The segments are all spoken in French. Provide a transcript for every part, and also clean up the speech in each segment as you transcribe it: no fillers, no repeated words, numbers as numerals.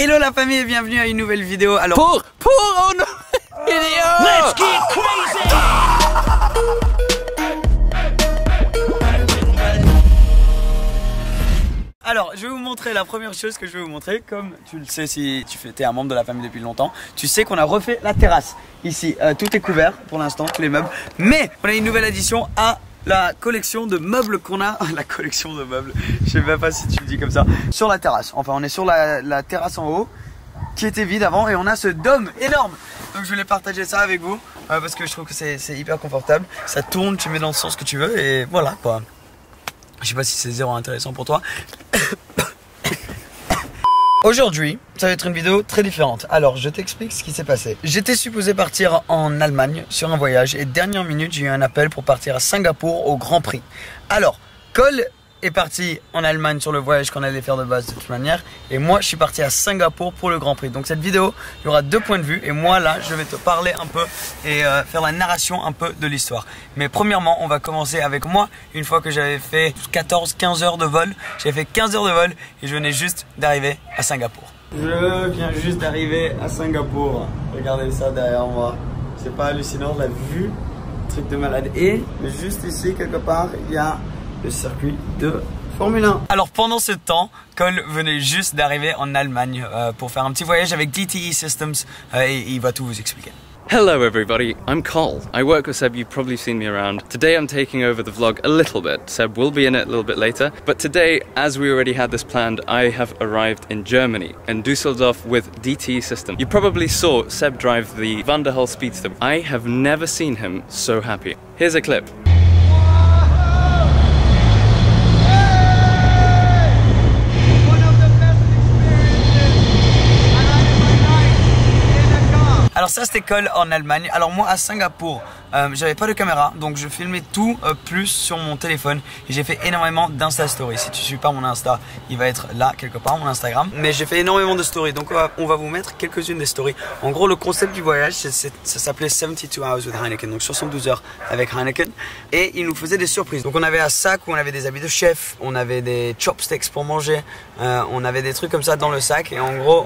Hello la famille et bienvenue à une nouvelle vidéo. Alors pour une vidéo. Let's get crazy. Alors, je vais vous montrer la première chose que je vais vous montrer. Comme tu le sais, si tu es un membre de la famille depuis longtemps, tu sais qu'on a refait la terrasse. Ici, tout est couvert pour l'instant, tous les meubles. Mais on a une nouvelle addition à la collection de meubles qu'on a. La collection de meubles, je sais même pas si tu le dis comme ça. Sur la terrasse. Enfin, on est sur la terrasse en haut, qui était vide avant. Et on a ce dôme énorme. Donc je voulais partager ça avec vous. Parce que je trouve que c'est hyper confortable. Ça tourne, tu mets dans le sens que tu veux. Et voilà quoi. Je sais pas si c'est zéro intéressant pour toi. Aujourd'hui, ça va être une vidéo très différente. Alors, je t'explique ce qui s'est passé. J'étais supposé partir en Allemagne sur un voyage et dernière minute, j'ai eu un appel pour partir à Singapour au Grand Prix. Alors, Cole est parti en Allemagne sur le voyage qu'on allait faire de base de toute manière et moi je suis parti à Singapour pour le Grand Prix. Donc cette vidéo, il y aura deux points de vue et moi là je vais te parler un peu et faire la narration un peu de l'histoire. Mais premièrement on va commencer avec moi. Une fois que j'avais fait 14-15 heures de vol, j'ai fait 15 heures de vol et je venais juste d'arriver à Singapour. Je viens juste d'arriver à Singapour. Regardez ça derrière moi, c'est pas hallucinant la vue, truc de malade. Et juste ici quelque part il y a le circuit de Formule 1. Alors pendant ce temps, Cole venait juste d'arriver en Allemagne pour faire un petit voyage avec DTE Systems et il va tout vous expliquer. Hello everybody, I'm Cole. I work with Seb, you've probably seen me around. Today I'm taking over the vlog a little bit. Seb will be in it a little bit later. But today, as we already had this planned, I have arrived in Germany, in Düsseldorf with DTE Systems. You probably saw Seb drive the Vanderhul Speedster. I have never seen him so happy. Here's a clip. Alors ça c'était Cole en Allemagne. Alors moi à Singapour j'avais pas de caméra donc je filmais tout plus sur mon téléphone et j'ai fait énormément d'insta stories. Si tu suis pas mon Insta il va être là quelque part, mon Instagram. Mais j'ai fait énormément de stories donc on va vous mettre quelques-unes des stories. En gros le concept du voyage ça s'appelait 72 Hours with Heineken, donc 72 heures avec Heineken. Et il nous faisait des surprises. Donc on avait un sac où on avait des habits de chef, on avait des chopsticks pour manger, on avait des trucs comme ça dans le sac. Et en gros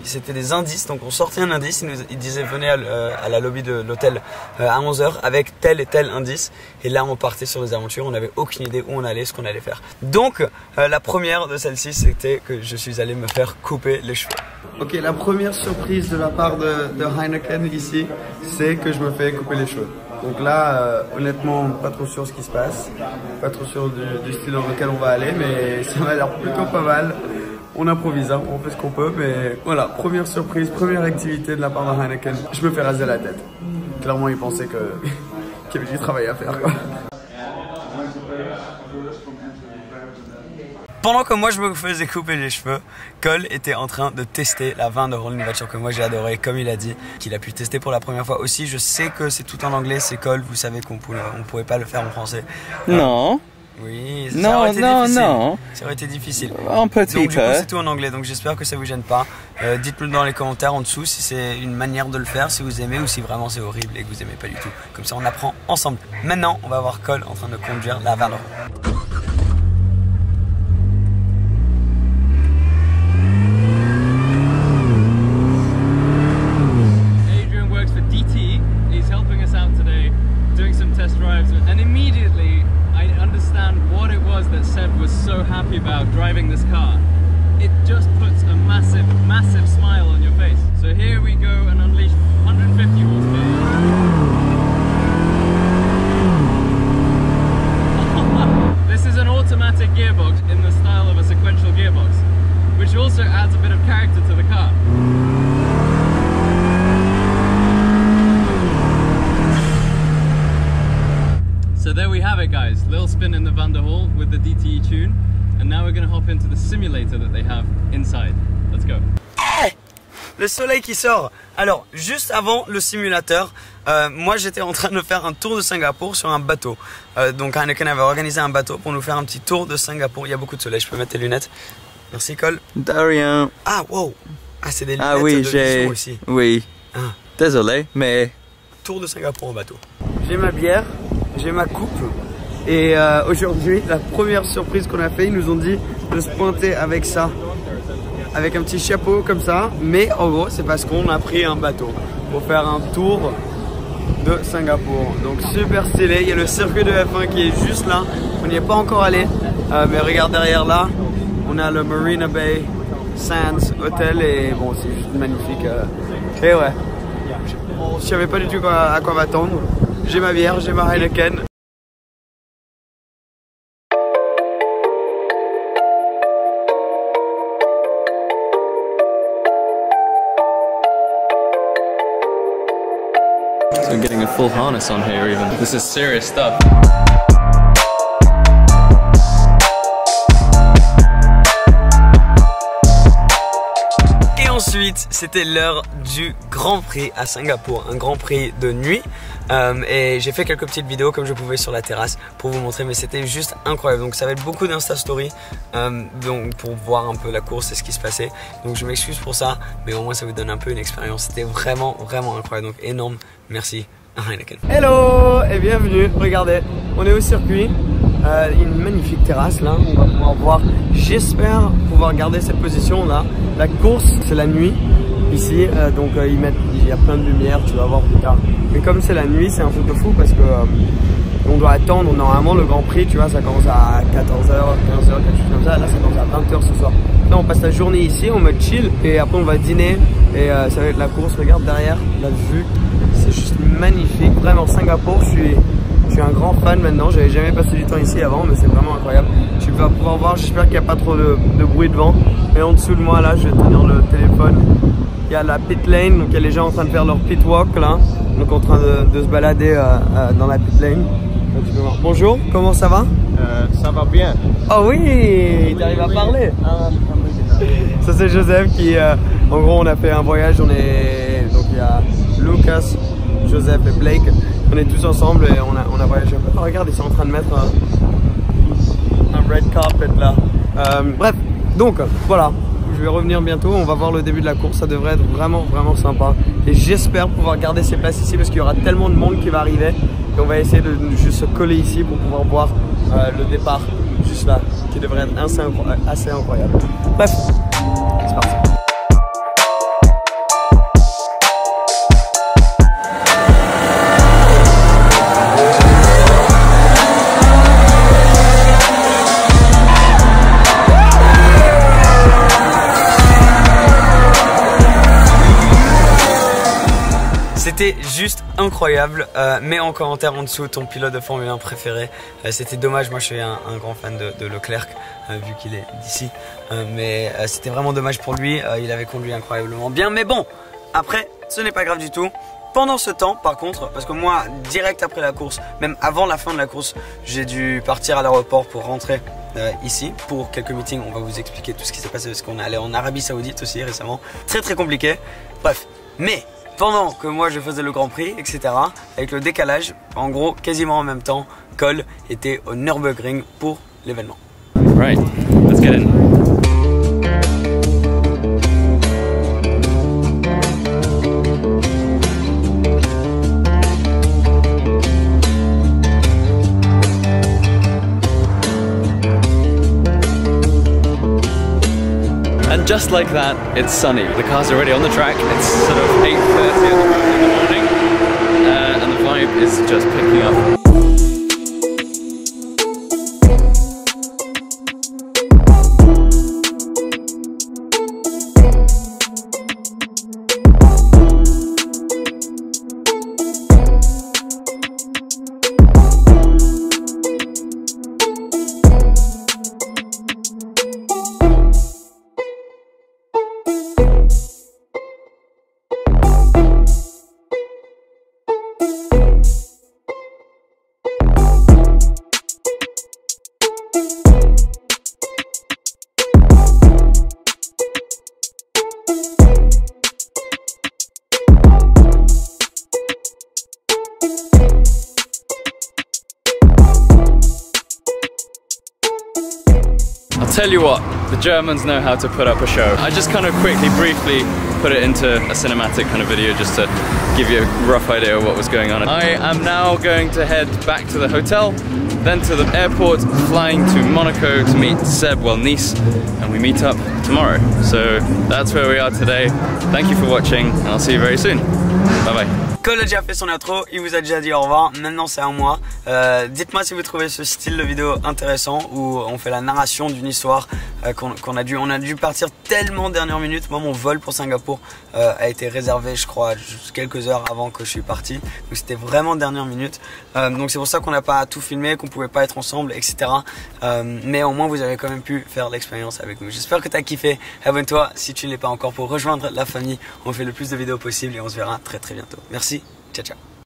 c'était des indices, donc on sortait un indice, il disait venez à la lobby de l'hôtel à 11h avec tel et tel indice et là on partait sur des aventures, on n'avait aucune idée où on allait, ce qu'on allait faire. Donc la première de celle-ci c'était que je suis allé me faire couper les cheveux. Ok, la première surprise de la part de Heineken ici c'est que je me fais couper les cheveux. Donc là honnêtement pas trop sûr ce qui se passe, pas trop sûr du style dans lequel on va aller, mais ça m'a l'air plutôt pas mal. On improvise, hein, on fait ce qu'on peut, mais voilà, première surprise, première activité de la part de Heineken. Je me fais raser la tête. Clairement, ils pensaient qu'il y avait du travail à faire, quoi. Pendant que moi je me faisais couper les cheveux, Cole était en train de tester la Vanderhul, une voiture que moi j'ai adorée, comme il a dit, qu'il a pu tester pour la première fois aussi. Je sais que c'est tout en anglais, c'est Cole, vous savez qu'on pouvait pas le faire en français. Non. Oui, ça aurait été difficile. Ça aurait été difficile. Un petit peu. Donc du coup c'est tout en anglais, donc j'espère que ça vous gêne pas. Dites-le dans les commentaires en dessous si c'est une manière de le faire, si vous aimez ou si vraiment c'est horrible et que vous aimez pas du tout. Comme ça on apprend ensemble. Maintenant on va voir Cole en train de conduire la Vanderhul. Adrian works for DT. He's helping us out today, doing some test drives, and immediately I understand what it was that Seb was so happy about driving this car. It just puts a massive, massive smile on your face. So here we go and unleash 150 horsepower. This is an automatic gearbox in the style of a sequential gearbox, which also adds a bit of character to the car. So there we have it guys, little spin in the Vanderhul with the DTE tune, and now we're going to hop into the simulator that they have inside. Let's go. Le soleil qui sort. Alors juste avant le simulateur, moi j'étais en train de faire un tour de Singapour sur un bateau. Donc Heineken avait organisé un bateau pour nous faire un petit tour de Singapour. Il y a beaucoup de soleil, je peux mettre tes lunettes. Merci Cole. De rien. Ah wow. Ah c'est des lunettes oui, de vision aussi. Oui. Ah. Désolé, mais... Tour de Singapour en bateau. J'ai ma bière, j'ai ma coupe. Et aujourd'hui, la première surprise qu'on a fait, ils nous ont dit de se pointer avec ça avec un petit chapeau comme ça. Mais en gros, c'est parce qu'on a pris un bateau pour faire un tour de Singapour. Donc super stylé. Il y a le circuit de F1 qui est juste là. On n'y est pas encore allé. Mais regarde derrière là, on a le Marina Bay Sands Hotel et bon, c'est juste magnifique. Et ouais, je savais pas du tout à quoi m'attendre. J'ai ma bière, j'ai ma Heineken. So I'm getting a full harness on here even. This is serious stuff. Et ensuite, c'était l'heure du Grand Prix à Singapour, un Grand Prix de nuit. Et j'ai fait quelques petites vidéos comme je pouvais sur la terrasse pour vous montrer, mais c'était juste incroyable. Donc ça va être beaucoup d'insta story donc pour voir un peu la course et ce qui se passait. Donc je m'excuse pour ça, mais au moins ça vous donne un peu une expérience. C'était vraiment incroyable, donc énorme merci à Heineken. Hello et bienvenue. Regardez, on est au circuit. Une magnifique terrasse là, on va pouvoir voir. J'espère pouvoir garder cette position là. La course c'est la nuit ici, donc il y a plein de lumière, tu vas voir plus tard. Mais comme c'est la nuit, c'est un truc de fou parce que on doit attendre. Normalement le Grand Prix, tu vois, ça commence à 14h, 15h, quelque chose comme ça. Là ça commence à 20h ce soir. Là on passe la journée ici en mode chill et après on va dîner et ça va être la course. Regarde derrière, la vue, c'est juste magnifique. Vraiment Singapour, je suis un grand fan maintenant. J'avais jamais passé du temps ici avant, mais c'est vraiment incroyable. Tu vas pouvoir voir, j'espère qu'il n'y a pas trop de bruit de vent. Et en dessous de moi là, je vais tenir le téléphone. Il y a la pit lane, donc il y a les gens en train de faire leur pit walk là. Donc en train de se balader dans la pit lane. Bonjour, comment ça va? Ça va bien. Oh oui, tu arrives à parler. Ça c'est Joseph qui, en gros on a fait un voyage, donc il y a Lucas, Joseph et Blake. On est tous ensemble et on a voyagé un peu. Oh, regarde, ils sont en train de mettre un red carpet là. Bref, donc voilà, je vais revenir bientôt. On va voir le début de la course, ça devrait être vraiment sympa. Et j'espère pouvoir garder ces places ici parce qu'il y aura tellement de monde qui va arriver. Et on va essayer de juste se coller ici pour pouvoir voir le départ juste là, qui devrait être assez incroyable. Bref, c'est parti. C'était juste incroyable. Mets en commentaire en dessous ton pilote de Formule 1 préféré. C'était dommage, moi je suis un grand fan de Leclerc vu qu'il est d'ici. Mais c'était vraiment dommage pour lui. Il avait conduit incroyablement bien. Mais bon, après, ce n'est pas grave du tout. Pendant ce temps, par contre, parce que moi, direct après la course, même avant la fin de la course, j'ai dû partir à l'aéroport pour rentrer ici pour quelques meetings. On va vous expliquer tout ce qui s'est passé parce qu'on est allé en Arabie Saoudite aussi récemment. Très compliqué. Bref, mais pendant que moi je faisais le Grand Prix, etc., avec le décalage, en gros quasiment en même temps, Cole était au Nürburgring pour l'événement. Right, let's get in. And just like that, it's sunny. The car's already on the track. It's sort of 8:30 in the morning, and the vibe is just picking up. I'll tell you what, the Germans know how to put up a show. I just kind of briefly put it into a cinematic kind of video just to give you a rough idea of what was going on. I am now going to head back to the hotel, then to the airport, flying to Monaco to meet Seb, well Nice, and we meet up tomorrow. So that's where we are today. Thank you for watching and I'll see you very soon. Bye bye. Cole a déjà fait son intro, il vous a déjà dit au revoir, maintenant c'est à moi. Dites-moi si vous trouvez ce style de vidéo intéressant où on fait la narration d'une histoire on a dû partir tellement dernière minute. Moi mon vol pour Singapour a été réservé je crois juste quelques heures avant que je suis parti. Donc c'était vraiment dernière minute. Donc c'est pour ça qu'on n'a pas tout filmé, qu'on pouvait pas être ensemble, etc. Mais au moins vous avez quand même pu faire l'expérience avec nous. J'espère que tu as kiffé. Abonne-toi si tu ne l'es pas encore pour rejoindre la famille. On fait le plus de vidéos possible et on se verra très bientôt. Merci, ciao ciao.